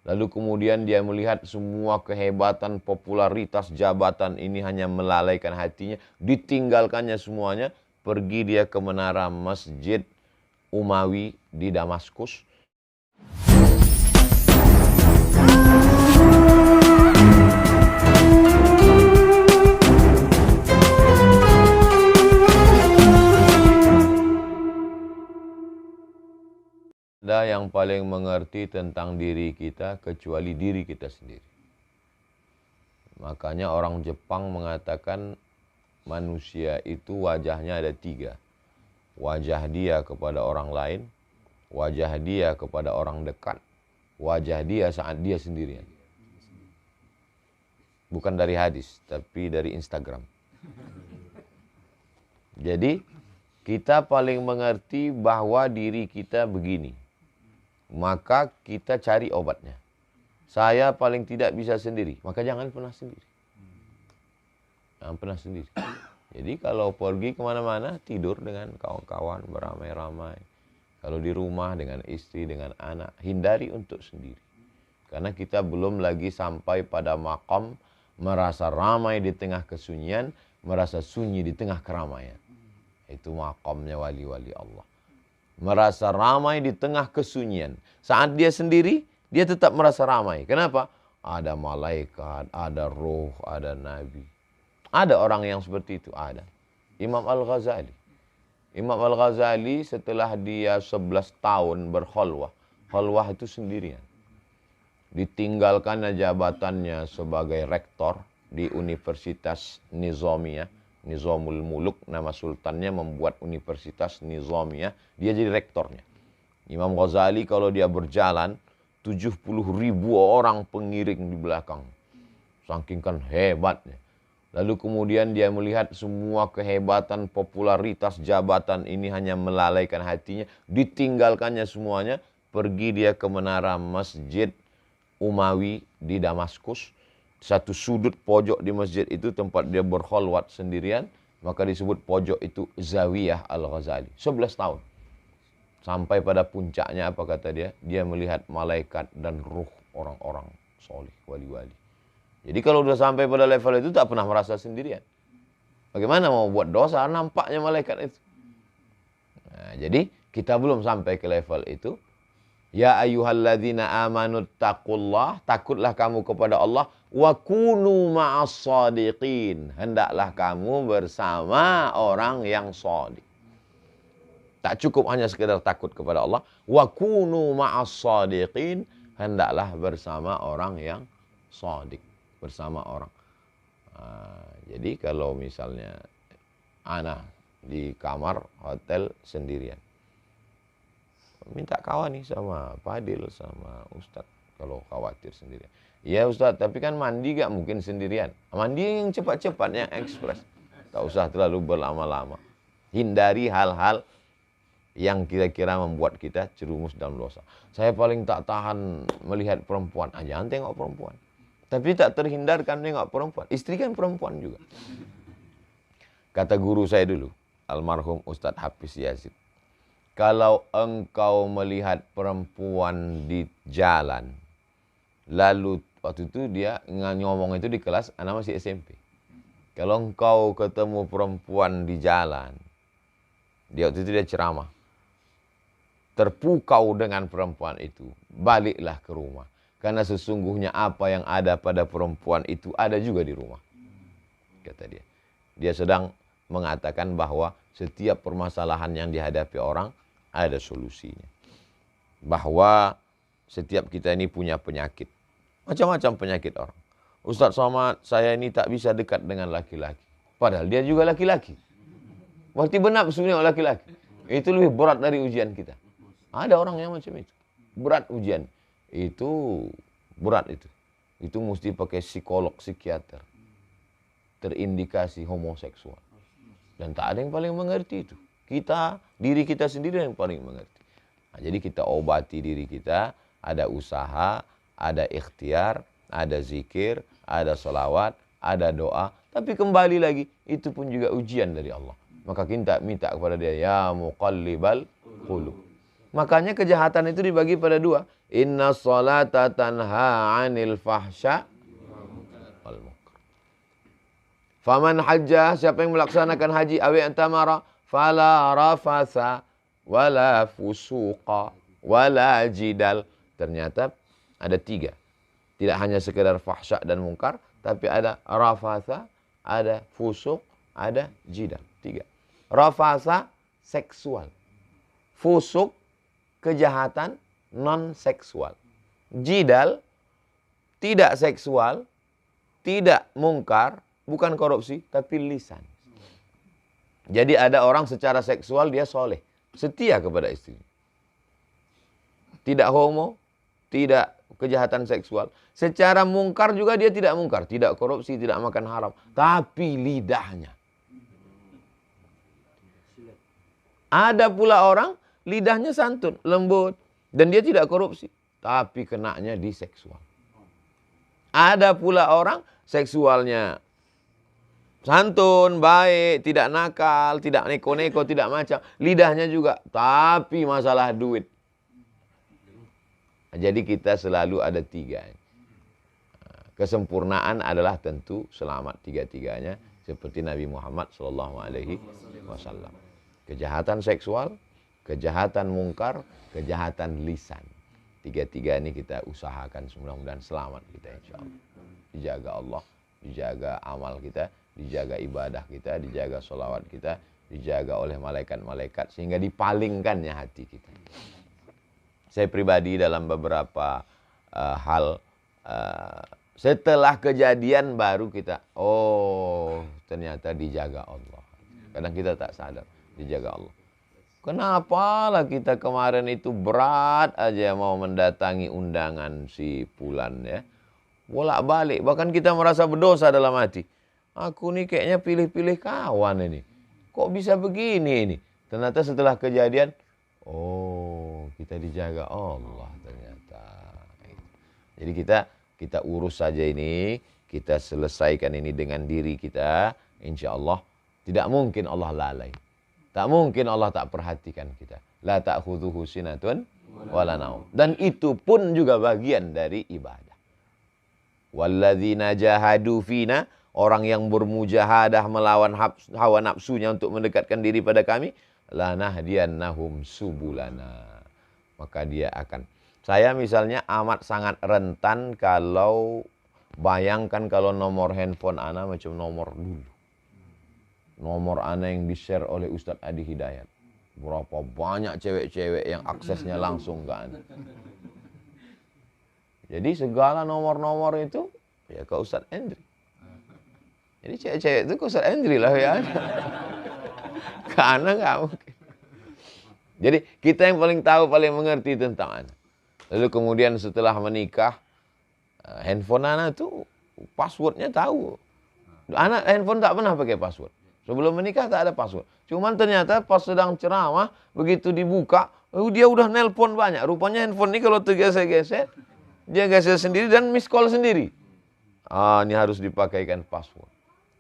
Lalu kemudian dia melihat semua kehebatan, popularitas, jabatan ini hanya melalaikan hatinya. Ditinggalkannya semuanya. Pergi dia ke menara Masjid Umawi di Damaskus. Ada yang paling mengerti tentang diri kita kecuali diri kita sendiri. Makanya orang Jepang mengatakan manusia itu wajahnya ada 3. Wajah dia kepada orang lain, wajah dia kepada orang dekat, wajah dia saat dia sendirian. Bukan dari hadis, tapi dari Instagram. Jadi kita paling mengerti bahwa diri kita begini. Maka kita cari obatnya. Saya paling tidak bisa sendiri, maka jangan pernah sendiri. Jangan pernah sendiri. Jadi kalau pergi kemana-mana, tidur dengan kawan-kawan beramai-ramai. Kalau di rumah dengan istri, dengan anak, hindari untuk sendiri. Karena kita belum lagi sampai pada maqam merasa ramai di tengah kesunyian, merasa sunyi di tengah keramaian. Itu maqamnya wali-wali Allah. Merasa ramai di tengah kesunyian. Saat dia sendiri, dia tetap merasa ramai. Kenapa? Ada malaikat, ada roh, ada nabi. Ada orang yang seperti itu, ada. Imam Al-Ghazali. Imam Al-Ghazali setelah dia 11 tahun berkhalwah. Khalwah itu sendirian. Ditinggalkannya jabatannya sebagai rektor di Universitas Nizamiyah. Nizamul Muluk, nama sultannya membuat Universitas Nizamiyah, dia jadi rektornya. Imam Ghazali kalau dia berjalan, 70.000 orang pengiring di belakang. Saking kan hebatnya. Lalu kemudian dia melihat semua kehebatan, popularitas, jabatan ini hanya melalaikan hatinya. Ditinggalkannya semuanya, pergi dia ke menara Masjid Umawi di Damaskus. Satu sudut pojok di masjid itu tempat dia berkhalwat sendirian. Maka disebut pojok itu Zawiyah Al-Ghazali. 11 tahun. Sampai pada puncaknya apa kata dia? Dia melihat malaikat dan ruh orang-orang soleh, wali-wali. Jadi kalau sudah sampai pada level itu tak pernah merasa sendirian. Bagaimana mau buat dosa? Nampaknya malaikat itu. Nah, jadi kita belum sampai ke level itu. Ya ayyuhalladzina amanu taqullah, takutlah kamu kepada Allah, wa kunu ma'as shadiqin, hendaklah kamu bersama orang yang shadiq. Tak cukup hanya sekedar takut kepada Allah, wa kunu ma'as shadiqin, hendaklah bersama orang yang shadiq, bersama orang. Jadi kalau misalnya ana di kamar hotel sendirian, minta kawan nih sama Fadil, sama Ustadz kalau khawatir sendirian. Iya Ustadz, tapi kan mandi gak mungkin sendirian. Mandi yang cepat-cepat, yang ekspres. Tak usah terlalu berlama-lama. Hindari hal-hal yang kira-kira membuat kita jerumus dalam dosa. Saya paling tak tahan melihat perempuan. Jangan tengok perempuan. Tapi tak terhindarkan tengok perempuan. Istri kan perempuan juga. Kata guru saya dulu, almarhum Ustadz Hafiz Yazid. Kalau engkau melihat perempuan di jalan, lalu waktu itu dia ngomong itu di kelas, anak masih SMP. Kalau engkau ketemu perempuan di jalan, dia waktu itu dia ceramah, terpukau dengan perempuan itu, baliklah ke rumah. Karena sesungguhnya apa yang ada pada perempuan itu ada juga di rumah. Kata dia. Dia sedang mengatakan bahwa setiap permasalahan yang dihadapi orang, ada solusinya. Bahwa setiap kita ini punya penyakit. Macam-macam penyakit orang. Ustadz Somad, saya ini tak bisa dekat dengan laki-laki. Padahal dia juga laki-laki. Berarti benar sebenarnya laki-laki. Itu lebih berat dari ujian kita. Ada orang yang macam itu. Berat ujian. Itu berat itu. Itu mesti pakai psikolog, psikiater. Terindikasi homoseksual. Dan tak ada yang paling mengerti itu. Kita, diri kita sendiri yang paling mengerti. Nah, jadi kita obati diri kita, ada usaha, ada ikhtiar, ada zikir, ada salawat, ada doa. Tapi kembali lagi, itu pun juga ujian dari Allah. Maka kita minta kepada dia, ya muqallibal qulub. Makanya kejahatan itu dibagi pada dua. Inna sholata tanha 'anil fahsya wal munkar. Faman hajja, siapa yang melaksanakan haji, awi antamara, fala rafasa wala fusuqa wala jidal. Ternyata ada 3. Tidak hanya sekedar fahsya dan mungkar, tapi ada rafasa, ada fusuk, ada jidal. 3. Rafasa seksual. Fusuk kejahatan non seksual. Jidal tidak seksual, tidak mungkar, bukan korupsi, tapi lisan. Jadi ada orang secara seksual dia soleh, setia kepada istri. Tidak homo, tidak kejahatan seksual. Secara mungkar juga dia tidak mungkar, tidak korupsi, tidak makan haram. Tapi lidahnya. Ada pula orang lidahnya santun, lembut. Dan dia tidak korupsi, tapi kenanya di seksual. Ada pula orang seksualnya santun, baik, tidak nakal, tidak neko-neko, tidak macam. Lidahnya juga, tapi masalah duit. Jadi kita selalu ada 3. Kesempurnaan adalah tentu selamat 3-3-nya. Seperti Nabi Muhammad SAW. Kejahatan seksual, kejahatan mungkar, kejahatan lisan. 3-3 ini kita usahakan, mudah-mudahan selamat kita insya Allah. Dijaga Allah, dijaga amal kita, dijaga ibadah kita, dijaga sholawat kita, dijaga oleh malaikat-malaikat sehingga dipalingkannya hati kita. Saya pribadi dalam beberapa hal setelah kejadian baru kita, oh ternyata dijaga Allah. Kadang kita tak sadar dijaga Allah. Kenapa lah kita kemarin itu berat aja mau mendatangi undangan si Fulan ya. Bolak-balik, bahkan kita merasa berdosa dalam hati. Aku nih kayaknya pilih-pilih kawan ini. Kok bisa begini ini? Ternyata setelah kejadian, oh kita dijaga Allah ternyata. Jadi kita urus saja ini, kita selesaikan ini dengan diri kita. Insya Allah tidak mungkin Allah lalai. Tak mungkin Allah tak perhatikan kita. La ta'khudhuhu sinatun wala naum. Dan itu pun juga bagian dari ibadah. Walladzina jahadu fina, orang yang bermujahadah melawan hawa nafsunya untuk mendekatkan diri pada kami, lanahdiyannahum subulana. Maka dia akan. Saya misalnya amat sangat rentan kalau bayangkan kalau nomor handphone ana macam nomor dulu. Nomor ana yang di-share oleh Ustadz Adi Hidayat. Berapa banyak cewek-cewek yang aksesnya langsung ke ana. Jadi segala nomor-nomor itu ya ke Ustadz Endri. Jadi cewek-cewek itu ke Ustadz Endri lah ya. Karena nggak mungkin. Jadi kita yang paling tahu, paling mengerti tentang anak. Lalu kemudian setelah menikah, handphone anak itu passwordnya tahu. Anak handphone tak pernah pakai password. Sebelum menikah tak ada password. Cuman ternyata pas sedang ceramah, begitu dibuka, dia udah nelpon banyak. Rupanya handphone ini kalau tergeser-geser, dia geser sendiri dan miss call sendiri. Ini harus dipakaikan password.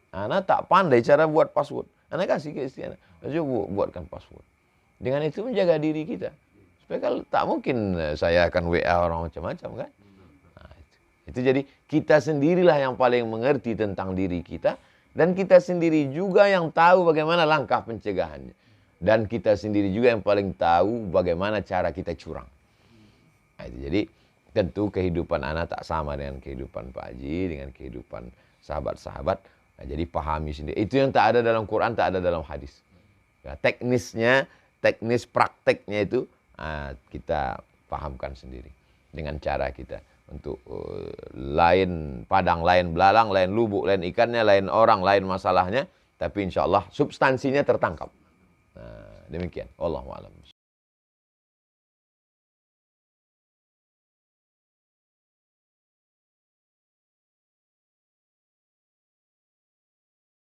Anak tak pandai cara buat password. Anak kasih ke istri anak. Coba buatkan password. Dengan itu menjaga diri kita. Supaya kalau tak mungkin saya akan WA orang macam-macam kan. Nah, itu jadi kita sendirilah yang paling mengerti tentang diri kita. Dan kita sendiri juga yang tahu bagaimana langkah pencegahannya. Dan kita sendiri juga yang paling tahu bagaimana cara kita curang. Nah, itu jadi tentu kehidupan anak tak sama dengan kehidupan Pak Haji, dengan kehidupan sahabat-sahabat. Nah, jadi pahami sendiri. Itu yang tak ada dalam Quran, tak ada dalam hadis. Nah, teknisnya, teknis prakteknya itu kita pahamkan sendiri. Dengan cara kita. Untuk lain padang, lain belalang, lain lubuk, lain ikannya, lain orang, lain masalahnya. Tapi insya Allah substansinya tertangkap. Nah, demikian. Wallahu a'lam.